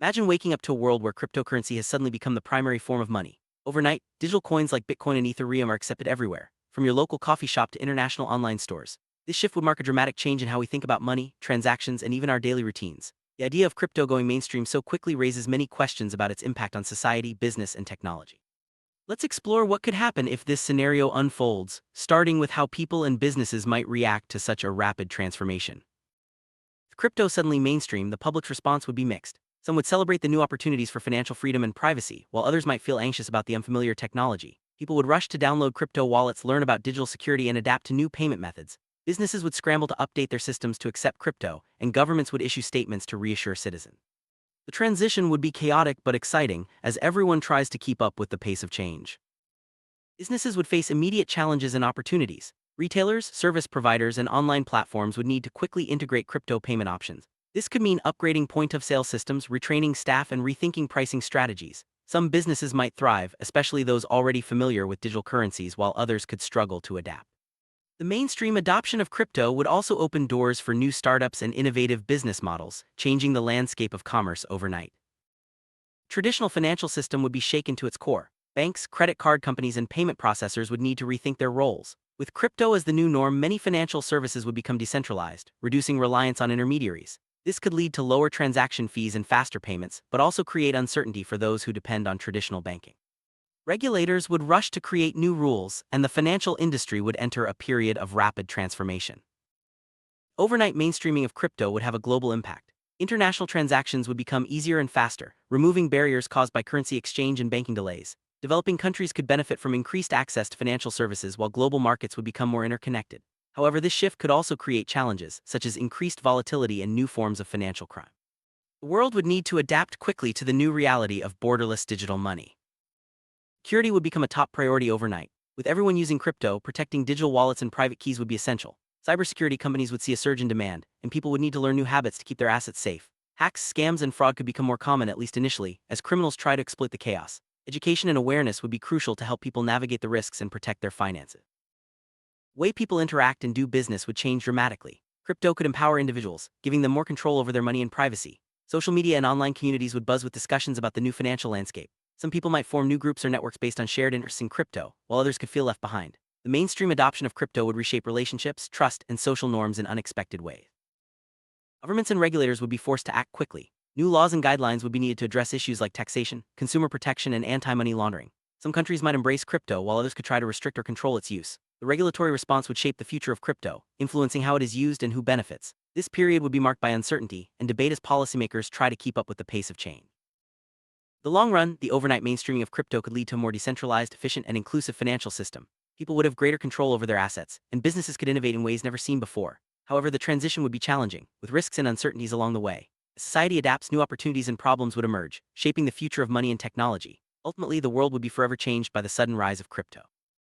Imagine waking up to a world where cryptocurrency has suddenly become the primary form of money. Overnight, digital coins like Bitcoin and Ethereum are accepted everywhere, from your local coffee shop to international online stores. This shift would mark a dramatic change in how we think about money, transactions, and even our daily routines. The idea of crypto going mainstream so quickly raises many questions about its impact on society, business, and technology. Let's explore what could happen if this scenario unfolds, starting with how people and businesses might react to such a rapid transformation. If crypto suddenly mainstream, the public's response would be mixed. Some would celebrate the new opportunities for financial freedom and privacy, while others might feel anxious about the unfamiliar technology. People would rush to download crypto wallets, learn about digital security, and adapt to new payment methods. Businesses would scramble to update their systems to accept crypto, and governments would issue statements to reassure citizens. The transition would be chaotic but exciting, as everyone tries to keep up with the pace of change. Businesses would face immediate challenges and opportunities. Retailers, service providers, and online platforms would need to quickly integrate crypto payment options. This could mean upgrading point-of-sale systems, retraining staff, and rethinking pricing strategies. Some businesses might thrive, especially those already familiar with digital currencies, while others could struggle to adapt. The mainstream adoption of crypto would also open doors for new startups and innovative business models, changing the landscape of commerce overnight. Traditional financial system would be shaken to its core. Banks, credit card companies, and payment processors would need to rethink their roles. With crypto as the new norm, many financial services would become decentralized, reducing reliance on intermediaries. This could lead to lower transaction fees and faster payments, but also create uncertainty for those who depend on traditional banking. Regulators would rush to create new rules, and the financial industry would enter a period of rapid transformation. Overnight mainstreaming of crypto would have a global impact. International transactions would become easier and faster, removing barriers caused by currency exchange and banking delays. Developing countries could benefit from increased access to financial services, while global markets would become more interconnected. However, this shift could also create challenges, such as increased volatility and new forms of financial crime. The world would need to adapt quickly to the new reality of borderless digital money. Security would become a top priority overnight. With everyone using crypto, protecting digital wallets and private keys would be essential. Cybersecurity companies would see a surge in demand, and people would need to learn new habits to keep their assets safe. Hacks, scams, and fraud could become more common, at least initially, as criminals try to exploit the chaos. Education and awareness would be crucial to help people navigate the risks and protect their finances. The way people interact and do business would change dramatically. Crypto could empower individuals, giving them more control over their money and privacy. Social media and online communities would buzz with discussions about the new financial landscape. Some people might form new groups or networks based on shared interests in crypto, while others could feel left behind. The mainstream adoption of crypto would reshape relationships, trust, and social norms in unexpected ways. Governments and regulators would be forced to act quickly. New laws and guidelines would be needed to address issues like taxation, consumer protection, and anti-money laundering. Some countries might embrace crypto, while others could try to restrict or control its use. The regulatory response would shape the future of crypto, influencing how it is used and who benefits. This period would be marked by uncertainty and debate as policymakers try to keep up with the pace of change. In the long run, the overnight mainstreaming of crypto could lead to a more decentralized, efficient, and inclusive financial system. People would have greater control over their assets, and businesses could innovate in ways never seen before. However, the transition would be challenging, with risks and uncertainties along the way. As society adapts, new opportunities and problems would emerge, shaping the future of money and technology. Ultimately, the world would be forever changed by the sudden rise of crypto.